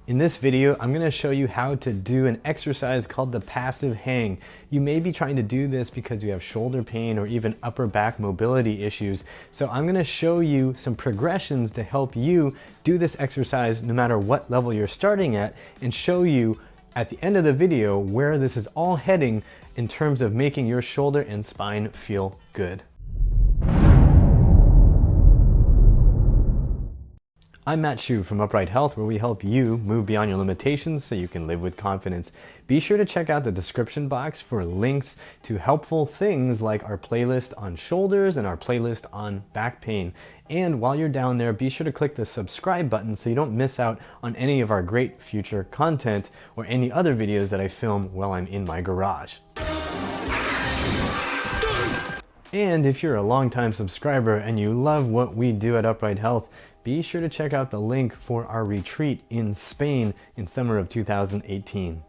In this video, I'm going to show you how to do an exercise called the passive hang. You may be trying to do this because you have shoulder pain or even upper back mobility issues. So I'm going to show you some progressions to help you do this exercise no matter what level you're starting at, and show you at the end of the video where this is all heading in terms of making your shoulder and spine feel good. I'm Matt Shu from Upright Health, where we help you move beyond your limitations so you can live with confidence. Be sure to check out the description box for links to helpful things like our playlist on shoulders and our playlist on back pain. And while you're down there, be sure to click the subscribe button so you don't miss out on any of our great future content or any other videos that I film while I'm in my garage. And if you're a longtime subscriber and you love what we do at Upright Health, be sure to check out the link for our retreat in Spain in summer of 2018.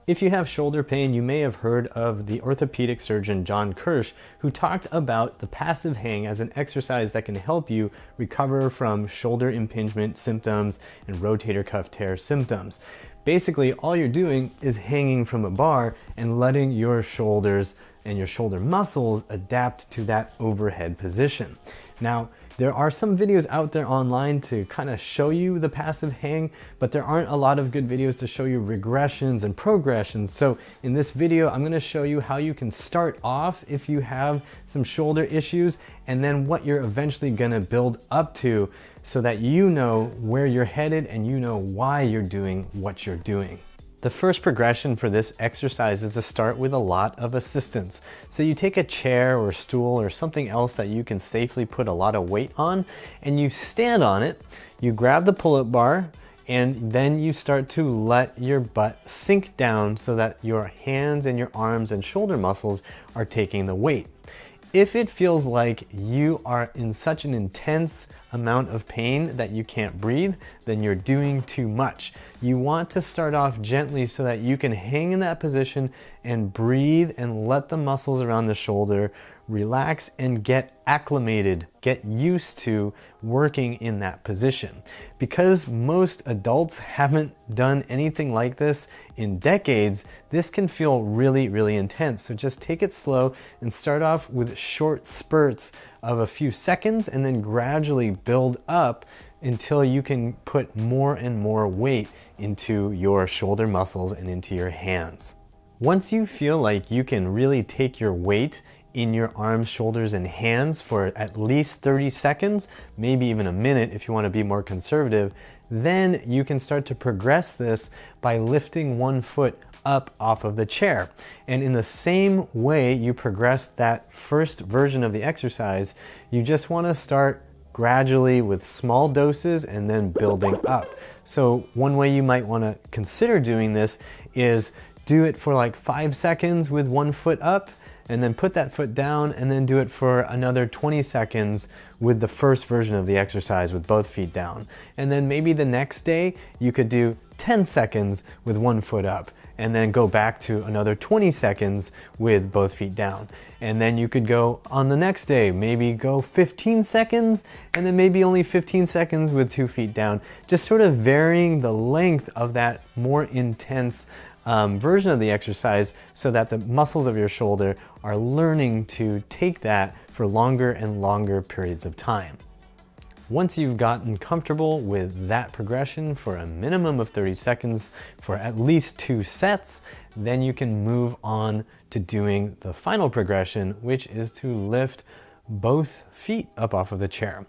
If you have shoulder pain, you may have heard of the orthopedic surgeon John Kirsch, who talked about the passive hang as an exercise that can help you recover from shoulder impingement symptoms and rotator cuff tear symptoms. Basically, all you're doing is hanging from a bar and letting your shoulders and your shoulder muscles adapt to that overhead position. Now, there are some videos out there online to kind of show you the passive hang, but there aren't a lot of good videos to show you regressions and progressions. So in this video, I'm going to show you how you can start off if you have some shoulder issues, and then what you're eventually going to build up to so that you know where you're headed and you know why you're doing what you're doing. The first progression for this exercise is to start with a lot of assistance. So you take a chair or stool or something else that you can safely put a lot of weight on, and you stand on it, you grab the pull-up bar, and then you start to let your butt sink down so that your hands and your arms and shoulder muscles are taking the weight. If it feels like you are in such an intense amount of pain that you can't breathe, then you're doing too much. You want to start off gently so that you can hang in that position and breathe and let the muscles around the shoulder relax and get acclimated, get used to working in that position. Because most adults haven't done anything like this in decades, this can feel really, really intense. So just take it slow and start off with short spurts of a few seconds, and then gradually build up until you can put more and more weight into your shoulder muscles and into your hands. Once you feel like you can really take your weight in your arms, shoulders, and hands for at least 30 seconds, maybe even a minute if you want to be more conservative, then you can start to progress this by lifting one foot up off of the chair. And in the same way you progress that first version of the exercise, you just want to start gradually with small doses and then building up. So one way you might want to consider doing this is do it for like 5 seconds with 1 foot up, and then put that foot down, and then do it for another 20 seconds with the first version of the exercise with both feet down. And then maybe the next day you could do 10 seconds with 1 foot up, and then go back to another 20 seconds with both feet down. And then you could go on the next day, maybe go 15 seconds, and then maybe only 15 seconds with 2 feet down. Just sort of varying the length of that more intense version of the exercise so that the muscles of your shoulder are learning to take that for longer and longer periods of time. Once you've gotten comfortable with that progression for a minimum of 30 seconds for at least 2 sets, then you can move on to doing the final progression, which is to lift both feet up off of the chair.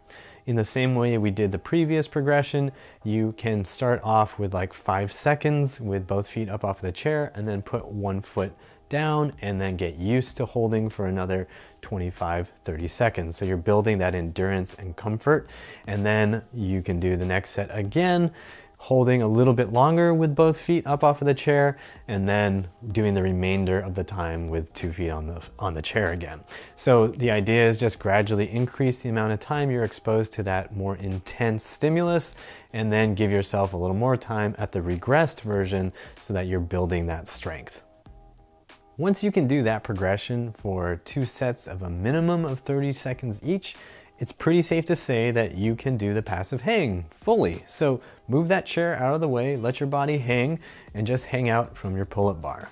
In the same way we did the previous progression, you can start off with like 5 seconds with both feet up off the chair, and then put 1 foot down, and then get used to holding for another 25-30 seconds. So you're building that endurance and comfort, and then you can do the next set again, holding a little bit longer with both feet up off of the chair, and then doing the remainder of the time with 2 feet on the chair again. So the idea is just gradually increase the amount of time you're exposed to that more intense stimulus, and then give yourself a little more time at the regressed version so that you're building that strength. Once you can do that progression for 2 sets of a minimum of 30 seconds each, it's pretty safe to say that you can do the passive hang fully. So move that chair out of the way, let your body hang, and just hang out from your pull-up bar.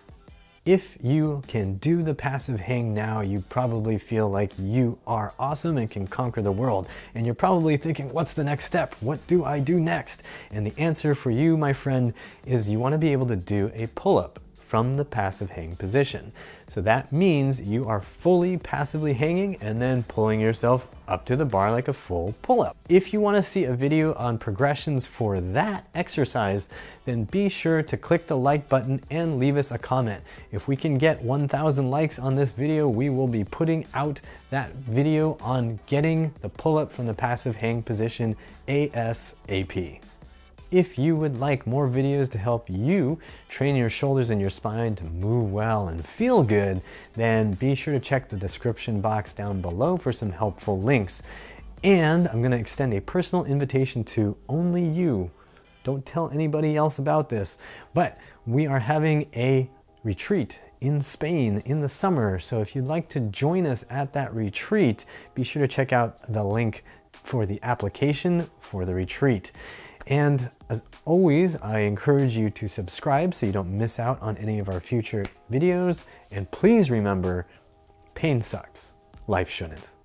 If you can do the passive hang now, you probably feel like you are awesome and can conquer the world. And you're probably thinking, what's the next step? What do I do next? And the answer for you, my friend, is you want to be able to do a pull-up from the passive hang position. So that means you are fully passively hanging and then pulling yourself up to the bar like a full pull-up. If you want to see a video on progressions for that exercise, then be sure to click the like button and leave us a comment. If we can get 1,000 likes on this video, we will be putting out that video on getting the pull-up from the passive hang position ASAP. If you would like more videos to help you train your shoulders and your spine to move well and feel good, then be sure to check the description box down below for some helpful links. And I'm going to extend a personal invitation to only you. Don't tell anybody else about this, but we are having a retreat in Spain in the summer. So if you'd like to join us at that retreat, be sure to check out the link for the application for the retreat. And as always, I encourage you to subscribe so you don't miss out on any of our future videos. And please remember, pain sucks. Life shouldn't.